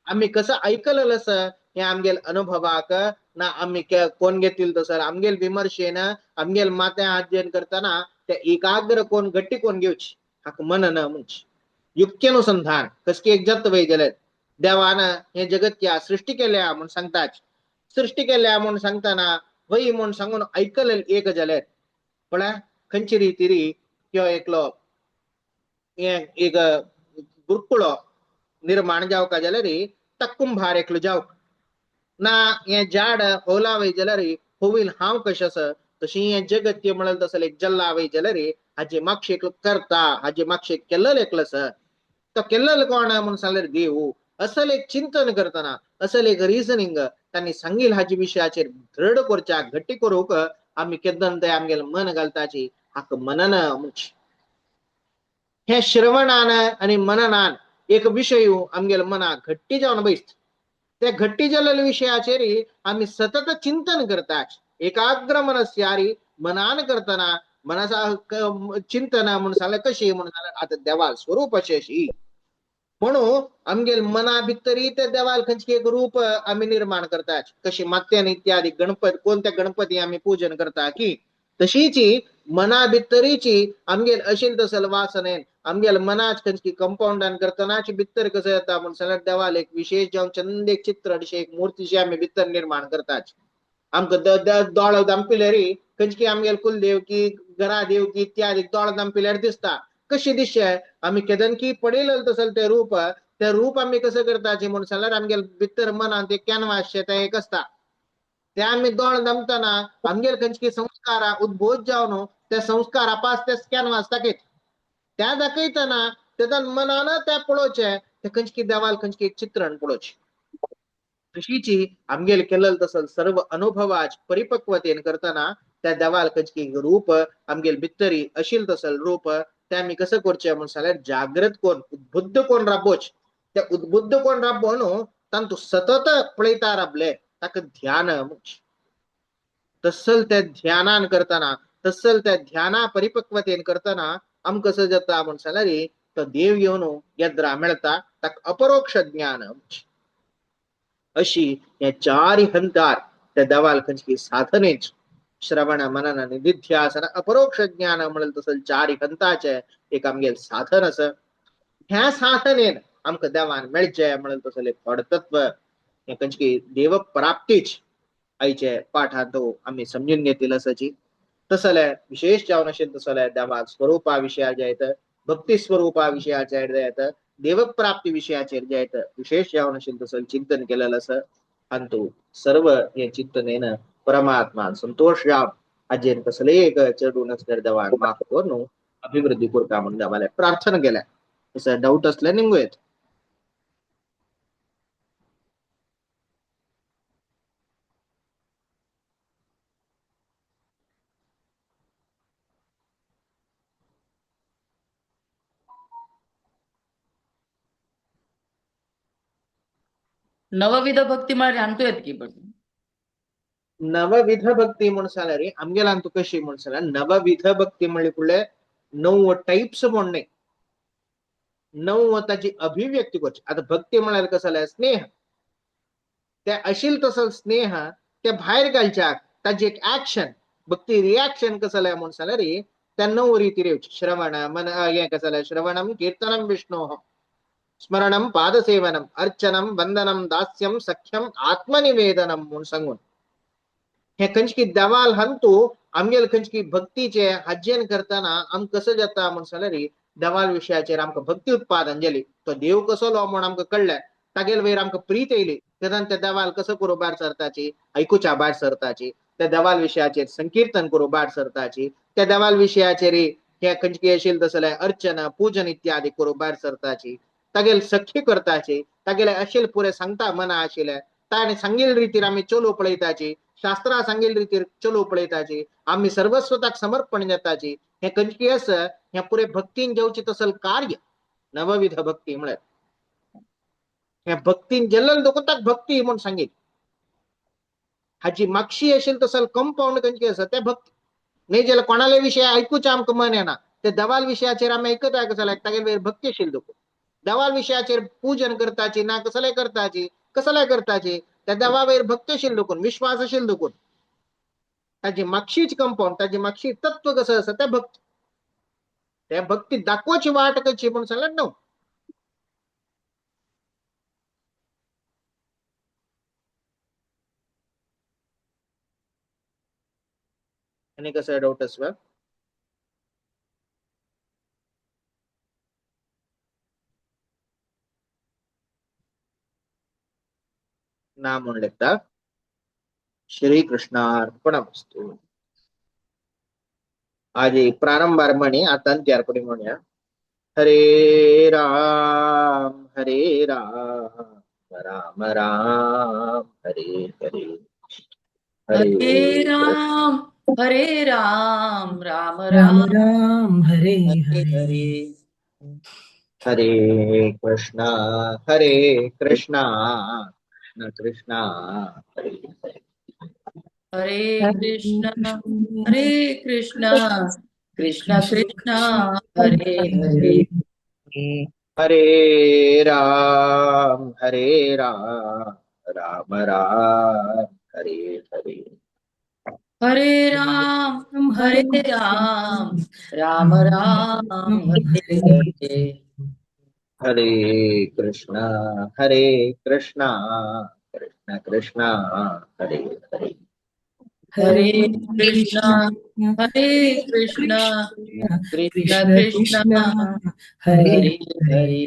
आम्ही कसं ऐकलेलं असं हे आमगेल अनुभवाक ना आम्ही कोण घेतील तसं आमगेल विमर्शेन आमगेल मात्या अध्ययन करताना त्या एकाग्र कोण गट्टी कोण घेऊची हाक मनन म्हणची युक्त्यानुसंधान कसकी एक जत वय गेले देवान हे जगत क्या सृष्टी केल्या म्हणून सांगतात सृष्टी केल्या म्हणून सांगताना वय म्हणून सांगून ऐकले एक जाले पण खंयची रीतीरी किंवा एकलो एक गुरुकुळ निर्माण जावका जाल्यार तक्कुंभार एकलो जावक ना हे झाड होलावय जाल्यार होईल हांव कशें आसा तशी हे जगत म्हणलं तसं एक जल्लावय जाल्यार हाजे मागशे एकलो करता हाजे मागशे केल्लेलो एकलो आसा तो केल्लेलो कोण म्हणून सांगल्यार देव असल एक चिंतन करताना असल एक रिजनिंग त्यांनी सांगील हाजी विशयाचेर दृढ करच्या घट्टी करूक आम्ही केदन ते आमगेल मन घालताची हाक मनन म्हणची हे श्रवणान आणि मननान एक विषय आमगेल मना घट्टी जावन बसत त्या घट्टी जाल्लेल्या विषयाचेर आम्ही सतत चिंतन करतात एकाग्र मनस्यारी मनान करताना मनाचा चिंतन म्हणून सांगले कशी म्हणून सांगले आता देवा स्वरूप अशी म्हणून आमगेल मना भितरी त्या देवाल खंयची एक रूप आम्ही निर्माण करतात कशी मात्यान इत्यादी गणपती कोणत्या गणपती आम्ही पूजन करता की तशीची मना भितरीची आमगेल अशील तसल वासनेन आमगेल मनाच खंयची कंपाऊंडान करतानाची भितर कसं येता म्हणून सांगल्यार देवाल एक विशेष जावन चंद एक चित्र अशी एक मूर्तीची आम्ही भितर निर्माण करतात आमकां दोळ दामपिल्यार खंयची आमगेल कुलदेव की घरा देव की इत्यादी दोळ दामपिल्यार दिसता कशी दिसचे आम्ही केदनकी पडयलेलं तसल ते रूप आम्ही कसं करताचे म्हणून सांगल्यार आमगेल भितर मनान ते कॅनवास ते एक असता ते आम्ही दोळ दमताना आमगेल खंयची संस्कार उद्भूत जावन त्या संस्कारापास ते कॅनवास दाखयत त्या दाखयताना तेदन मनान त्या पळोवचे ते खंयची देवाल खंयची एक चित्रण पळोवचे तशीची आमगेल केलेलं तसं सर्व अनुभवाच परिपक्वतेन करताना त्या देवाल खंयची रूप आमगेल भितरी अशील तसल रूप ते आम्ही कसं करचे म्हणून सांगल्यार जागृत कोण उद्बुद्ध कोण राबोच त्या उद्बुद्ध कोण राबोन तांतू सतत पळयता राबले ताका ध्यान म्हणचे तसल त्या ध्यानान करताना तसल त्या ध्याना परिपक्वतेन करताना आम कसं जाता म्हणून सांगल्यार तो देव येवन येद्रा मेळता ताका अपरोक्ष ज्ञान म्हणचे अशी या चार हंतार त्या देवाल खंयची साधनेच श्रवण मनन निधिध्यासन अपरोक्ष ज्ञान म्हणलं तसं चार हंताचे एक आमगेल साधन असं ह्या साधनेन आमकां देवान मेळचे म्हणलं तसं एक पडतत्व हे खंयची देव प्राप्तीच आयचे पाठांत आम्ही समजून घेतील असाची तसले विशेष जावन अशें तसले देवा स्वरूपा विशया जे आहेत भक्ती स्वरूपा विशयाचेर जे आहेत देवप्राप्ती विशयाचेर जे आहेत विशेष जावन अशें तसं चिंतन केलेलं असं आणि तो सर्व हे चिंतनेन परमात्मा संतोष जाव हाजेर कसले एक चढून असल्यार देवान माफ करून अभिवृद्धी करता म्हणून देवाले प्रार्थना केल्या तसं डाऊट असल्या निमगोयत नवविध भक्ती म्हळ्यार हांतू की पण नवविध भक्ती म्हणून सांगल्यार आमगेला तू कशी म्हणून सांगल्यार नवविध भक्ती म्हणले फुडले 9 टाइप्स म्हणणे 9 ताची अभिव्यक्ती करची आता भक्ती म्हळ्यार कसं जाल्यार स्नेह त्या अशील तसं स्नेह त्या भायर घालच्याक ताची एक ऍक्शन भक्ती रिॲक्शन कसं जाल्यार म्हणून सांगल्यार त्या 9 रीतिरेवच श्रवण मन हें कसं जालें श्रवणम कीर्तनम विष्णोः स्मरणम पादसेवनम अर्चनम वंदनम दास्यम सख्यम आत्मनिवेदनम म्हूण सांगून हे खंयची देवाल हंतू आमगेल खंयची भक्तीचे हज्जेन करताना आम कसं जाता म्हूण सांगल्यार देवाल विशयाचेर आमकां भक्ती उत्पादन जाली तो देव कसलो म्हूण आमकां कळ्ळें तागेल वयर आमकां प्रीत येयली तेन्ना त्या देवाल कसं करूं भायर सरताची ऐकुच्या भायर सरताची त्या देवाल विशयाचेर संकीर्तन करूं भायर सरताची त्या देवाल विशयाचेर हे खंयची आशिल्ली तसले अर्चना पूजन इत्यादी करूं भायर सरताची तागेल सख्य करताची तागेले आशिल्ले पुरे सांगता मना आशिल्ले ताणें सांगिल्ले रितीर आमी चलूं पळयताची शास्त्रा सांगिल्ले रितीर चलूं पळयताची आमी सर्वस्वताक समर्पण जाताची हे खंयची आसा हे पुरे भक्तीन जेवचे तसल कार्य नवविध भक्ती म्हळ्यार हे भक्तीन जेल्ले देखून ताका भक्ती म्हूण सांगितली हाची मागशी आशिल्ली तसल कंपाऊंड खंयची आसा ते भक्ती न्ही जाल्यार कोणाले विशय आयकुचे आमकां मन येना ते देवाल विशयाचेर आमी आयकता जाल्यार तागे वयर भक्ती आशिल्ली देखून देवाल विशयाचेर पूजन करताची ना कसले करताची त्या देवा वयर भक्ती आशिल्ली देखून विश्वास आशिल्लो देखून ताची मागशीच कंपाऊंड ताची मागशी तत्व कसं आसा ते भक्ती त्या भक्ती दाखोवची वाट कशी म्हूण सांगल्यार न्हू आनी कसं डाऊट आसवा ना म्हूण लेखता श्री कृष्णार्पणमस्तु आज प्रारंभार म्हणी आता अंत्यार्पणी म्हणूया हरे राम राम राम हरे हरे हरे राम राम राम राम राम हरे हरे हरे हरे हरे कृष्णा कृष्ण कृष्ण हरे हरे हरे कृष्ण कृष्ण कृष्ण कृष्ण हरे हरे हरे राम राम राम हरे हरे हरे राम राम राम हरे हरे हरे कृष्णा कृष्ण कृष्ण हरे हरे हरे कृष्ण कृष्ण कृष्ण कृष्ण हरे हरे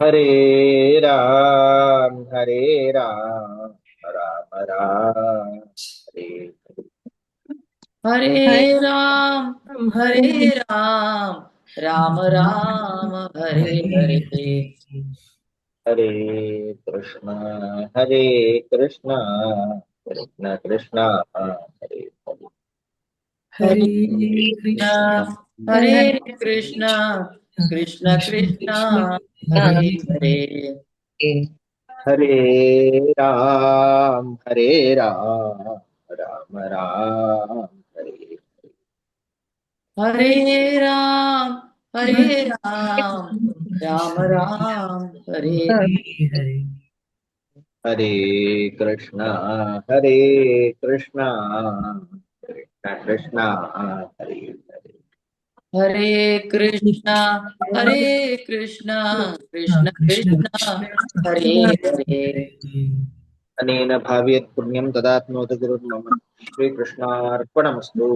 हरे हरे राम राम राम हरे हरे राम राम राम हरे हरे हरे कृष्णा कृष्ण कृष्ण हरे हरे हरे कृष्ण कृष्ण कृष्ण हरे हरे हरे राम राम राम हरे हरे राम राम राम हरे हरे हरे कृष्णा कृष्ण कृष्ण हरे हरे हरे कृष्ण कृष्ण कृष्ण कृष्ण हरे हरे अनेन भावेत् पुण्यं तदाप्नोति गुरुर्मम श्रीकृष्णार्पणमस्तु